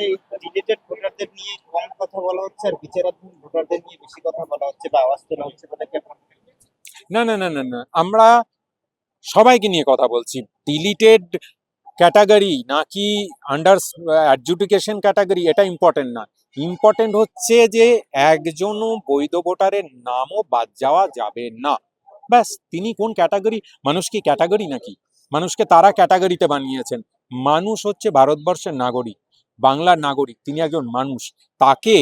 এই রিলেটেড ভোটারদের নিয়ে কম কথা বলা হচ্ছে আর বিচারাধীন ভোটারদের নিয়ে বেশি কথা বলা হচ্ছে বা আওয়াজ তোলা হচ্ছে বলে কি আপনার মনে হয়? না না না না না, আমরা সবাইকে নিয়ে কথা বলছি। ডিলিটেড ক্যাটাগরি নাকি আন্ডার অ্যাডজুডিকেশন ক্যাটাগরি এটা ইম্পর্টেন্ট না। ইম্পর্টেন্ট হচ্ছে যে একজনও বৈধ ভোটারের নামও বাদ যাওয়া যাবে না। ব্যাস, তিনি কোন ক্যাটাগরি, মানুষ কি ক্যাটাগরি নাকি? মানুষকে তারা ক্যাটাগরিতে বানিয়েছেন। মানুষ হচ্ছে ভারতবর্ষের নাগরিক, বাংলার নাগরিক, তিনি একজন মানুষ। তাকে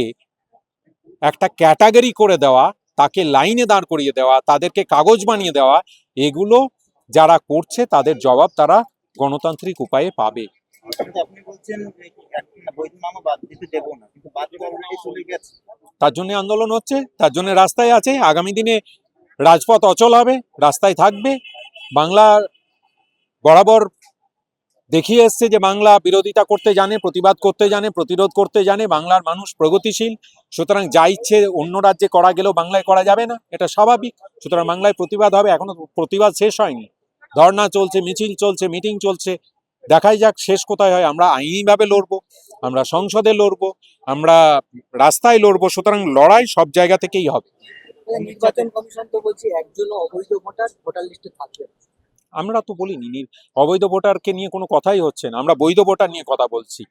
একটা ক্যাটাগরি করে দেওয়া, তাকে লাইনে দাঁড় করিয়ে দেওয়া, তাদেরকে কাগজ বানিয়ে দেওয়া, এগুলো যারা করছে তাদের জবাব তারা গণতান্ত্রিক উপায়ে পাবে। কিন্তু আপনি বলছেন যে একটা বৈধ নামও বাদ দিতে দেবো না, কিন্তু বাদ তো অলরেডি চলে গেছে। তার জন্য আন্দোলন হচ্ছে, তার জন্য রাস্তায় আছে। আগামী দিনে রাজপথ অচল হবে, রাস্তায় থাকবে। বাংলা বরাবর দেখিয়ে এসছে যে বাংলা বিরোধিতা করতে জানে, প্রতিবাদ করতে জানে, প্রতিরোধ করতে জানে। বাংলার মানুষ প্রগতিশীল, সুতরাং যা ইচ্ছে অন্য রাজ্যে করা গেলেও বাংলায় করা যাবে না, এটা স্বাভাবিক। সুতরাং বাংলায় প্রতিবাদ হবে, এখনো প্রতিবাদ শেষ হয়নি। ধর্ণা চলছে, মিছিল চলছে, মিটিং চলছে, দেখাই যাক শেষ কোথায় হয়। আমরা আইনিভাবে লড়বো, আমরা সংসদে লড়বো, আমরা রাস্তায় লড়বো। সুতরাং লড়াই সব জায়গা থেকেই হবে। নির্বাচন কমিশন তো বলছে একজনও অবৈধ ভোটার ভোটার লিস্টে থাকবে না। আমরা তো বলিনি অবৈধ ভোটারকে নিয়ে কোনো কথাই হচ্ছে না, আমরা বৈধ ভোটার নিয়ে কথা বলছি।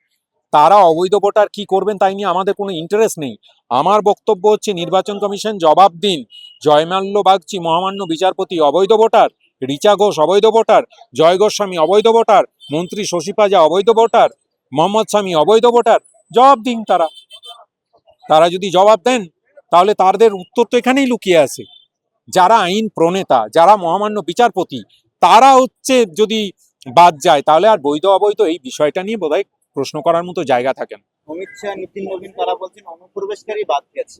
তারা অবৈধ ভোটার কি করবেন তাই নিয়ে আমাদের কোনো ইন্টারেস্ট নেই। আমার বক্তব্য হচ্ছে নির্বাচন কমিশন জবাব দিন। জয়মাল্য বাগচি মহামান্য বিচারপতি অবৈধ ভোটার, রিচা ঘোষ অবৈধ ভোটার, জয় গোস্বামী অবৈধ ভোটার, মন্ত্রী শশী পাজা অবৈধ ভোটার, মোহাম্মদ শামী অবৈধ ভোটার। জবাব দিন তারা। তারা যদি জবাব দেন তাহলে তাদের উত্তর তো এখানেই লুকিয়ে আছে। যারা আইন প্রণেতা, যারা মহামান্য বিচারপতি, তারা হচ্ছে যদি বাদ যায় তাহলে আর বৈধ অবৈধ এই বিষয়টা নিয়ে বোধহয় প্রশ্ন করার মতো জায়গা থাকে না। অমিত শাহ, নীতিন নবীন তারা বলছেন অনুপ্রবেশকারী বাদ গেছে।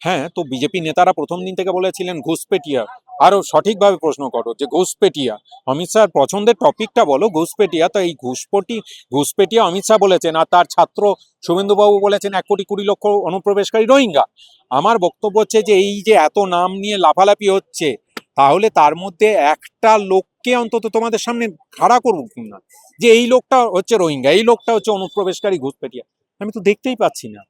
হ্যাঁ, তো বিজেপি নেতারা প্রথম দিন থেকে বলেছিলেন ঘুষপেটিয়া। আরো সঠিকভাবে প্রশ্ন করো যে ঘুষপেটিয়া। অমিত শাহর পছন্দের টপিকটা বলো ঘুষপেটিয়া। তো এই ঘুষপেটিয়া অমিত শাহ বলেছেন, আর তার ছাত্র শুভেন্দুবাবু বলেছেন 1,20,00,000 অনুপ্রবেশকারী রোহিঙ্গা। আমার বক্তব্য হচ্ছে যে এই যে এত নাম নিয়ে লাফালাফি হচ্ছে, তাহলে তার মধ্যে একটা লোককে অন্তত তোমাদের সামনে খাড়া করবো না, যে এই লোকটা হচ্ছে রোহিঙ্গা, এই লোকটা হচ্ছে অনুপ্রবেশকারী ঘুষপেটিয়া। আমি তো দেখতেই পাচ্ছি না।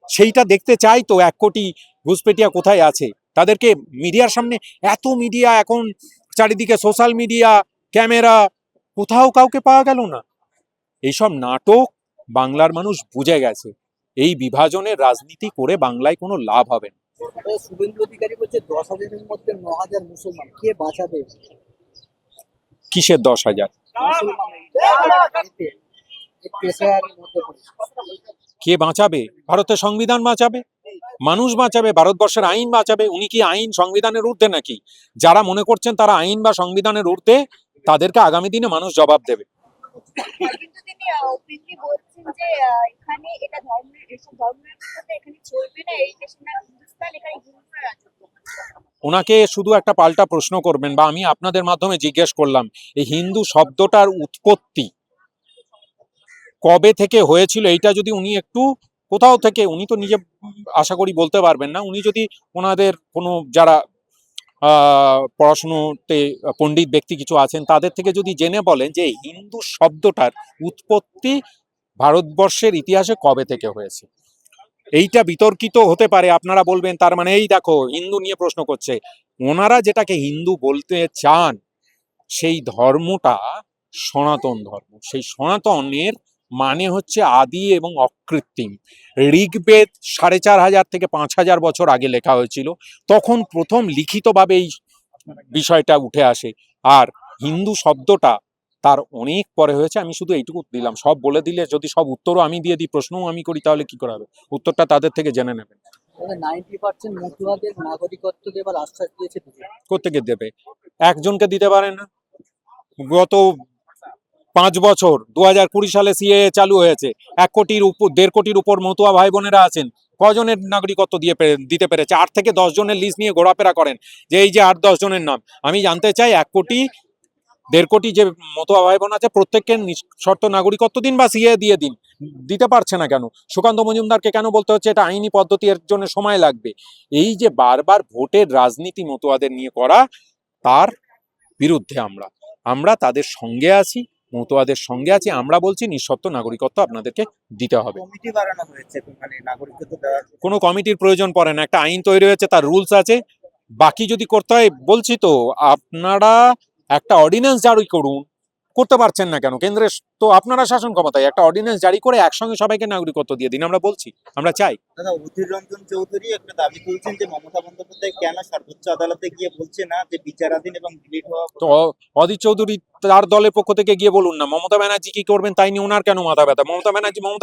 সেইটা দেখতে চাই তো, 1,00,00,000 ঘুষপেটিয়া কোথায় আছে। তাদেরকে মিডিয়ার সামনে, এত মিডিয়া এখন চারিদিকে, সোশ্যাল মিডিয়া, ক্যামেরা, কোথাও কাউকে পাওয়া গেল না। এইসব নাটক বাংলার মানুষ বুঝে গেছে। এই বিভাজনের রাজনীতি করে বাংলায় কোনো লাভ হবে না। শুভেন্দু অধিকারী বলছে 10,000-এর মধ্যে 9,000 মুসলমান, কে বাঁচাবে? কিসের 10,000? মুসলমান পেশার মধ্যে পড়েছে। কে বাঁচাবে? ভারতের সংবিধান বাঁচাবে, মানুষ বাঁচাবে, ভারতবর্ষের আইন বাঁচাবে। উনি কি আইন সংবিধানের ঊর্ধ্বে নাকি? যারা মনে করছেন তারা আইন বা সংবিধানের ঊর্ধ্বে, তাদেরকে আগামী দিনে মানুষ জবাব দেবে। কিন্তু তিনি ওপেনলি বলছেন যে এখানে এটা ধর্মের, এসব ধর্মের মধ্যে এখানে চলবে না, এই দেশের নাম হিন্দুস্তান, এখানে হিন্দুরা রাজত্ব করছে। ওনাকে শুধু একটা পাল্টা প্রশ্ন করবেন, বা আমি আপনাদের মাধ্যমে জিজ্ঞেস করলাম, এই হিন্দু শব্দটার উৎপত্তি কবে থেকে হয়েছিল, এইটা যদি উনি একটু কোথাও থেকে, উনি তো নিজে আশা করি বলতে পারবেন না, উনি যদি ওনাদের কোনো যারা পড়াশুনোতে পণ্ডিত ব্যক্তি কিছু আছেন তাদের থেকে যদি জেনে বলেন যে হিন্দু শব্দটার উৎপত্তি ভারতবর্ষের ইতিহাসে কবে থেকে হয়েছে। এইটা বিতর্কিত হতে পারে, আপনারা বলবেন তার মানে এই দেখো হিন্দু নিয়ে প্রশ্ন করছে। ওনারা যেটাকে হিন্দু বলতে চান সেই ধর্মটা সনাতন ধর্ম। সেই সনাতনের মানে হচ্ছে আদি এবং অকৃত্রিম। ঋগ্বেদ 4,500 থেকে 5,000 বছর আগে লেখা হয়েছিল, তখন প্রথম লিখিতভাবে এই বিষয়টা উঠে আসে। আর হিন্দু শব্দটা তার অনেক পরে হয়েছে। আমি শুধু এইটুকু দিলাম, সব বলে দিলে যদি সব উত্তরও আমি দিয়ে দিই, প্রশ্নও আমি করি, তাহলে কি করে হবে? উত্তরটা তাদের থেকে জেনে নেবেন। 90% মতুয়াদের নাগরিকত্ব দেবার আশ্বাস দিয়েছে বিজেপি। কোত্থেকে দেবে? একজনকে দিতে পারে না। গত 5 বছর 2020 সালে সিএ চালু হয়েছে, 1 কোটির উপর 1.5 কোটির উপর মতুয়া ভাই বোনেরা আছেন। কজনের নাগরিকত্ব দিতে পেরেছে? 8 থেকে 10 জনের লিস্ট নিয়ে ঘোরাফেরা করেন যে এই যে 8-10 জনের নাম। আমি জানতে চাই 1 কোটি 1.5 কোটি যে মতুয়া ভাই বোন আছে প্রত্যেককে শর্ত নাগরিকত্ব দিন বা সিএ দিয়ে দিন। দিতে পারছে না কেন? সুকান্ত মজুমদারকে কেন বলতে হচ্ছে এটা আইনি পদ্ধতি, এর জন্য সময় লাগবে? এই যে বারবার ভোটের রাজনীতি মতুয়াদের নিয়ে করা, তার বিরুদ্ধে আমরা তাদের সঙ্গে আছি। মতুয়াদের সঙ্গে আছি। আমরা বলছি নিঃশর্ত নাগরিকত্ব আপনাদেরকে দিতে হবে। কমিটি বানানো হয়েছে মানে নাগরিকত্ব দেওয়ার। কোনো কমিটির প্রয়োজন পড়ে না, একটা আইন তৈরি হয়েছে, তার রুলস আছে। বাকি যদি করতে হয়, বলছি তো আপনারা একটা অর্ডিন্যান্স জারি করুন, করতে পারছেন না কেন? কেন্দ্রের তো আপনারা শাসন ক্ষমতায়, একটা অর্ডিন্যান্স জারি করে একসঙ্গে সবাইকে নাগরিকত্ব দিয়ে দিন। আমরা বলছি, আমরা চাই। দাদা, অধীর রঞ্জন চৌধুরী একটা দাবি তুলছেন যে মমতা বন্দ্যোপাধ্যায় কেন সর্বোচ্চ আদালতে গিয়ে বলছে না যে বিচারাধীন এবং ডিলিট হওয়া। তো অধীর চৌধুরী তার দলের পক্ষ থেকে গিয়ে বলুন না, মমতা ব্যানার্জি কি করবেন তাই নিয়ে ওনার কেন মাথা ব্যথা? মমতা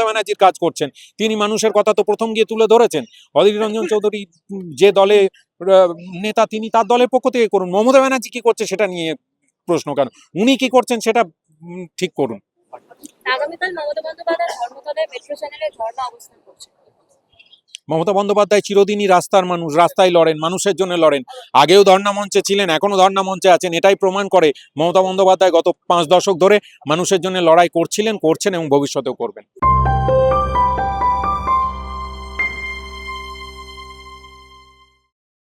ব্যানার্জির কাজ করছেন, তিনি মানুষের কথা তো প্রথম গিয়ে তুলে ধরেছেন। অধীর রঞ্জন চৌধুরী যে দলে নেতা, তিনি তার দলের পক্ষ থেকে করুন। মমতা ব্যানার্জি কি করছে সেটা নিয়ে প্রশ্ন কেন? উনি কি করছেন সেটা ঠিক করুন। আগামীকাল মমতা বন্দ্যোপাধ্যায় ধর্মতলায় মেট্রো চ্যানেলে ধর্ণা অবস্থান করছে। মমতা বন্দ্যোপাধ্যায় চিরদিনই রাস্তার মানুষ, রাস্তায় লড়েন, মানুষের জন্য লড়েন। আগেও ধর্ণা মঞ্চে ছিলেন, এখনো ধর্ণা মঞ্চে আছেন। এটাই প্রমাণ করে মমতা বন্দ্যোপাধ্যায় গত 5 দশক ধরে মানুষের জন্য লড়াই করছিলেন, করছেন এবং ভবিষ্যতেও করবেন।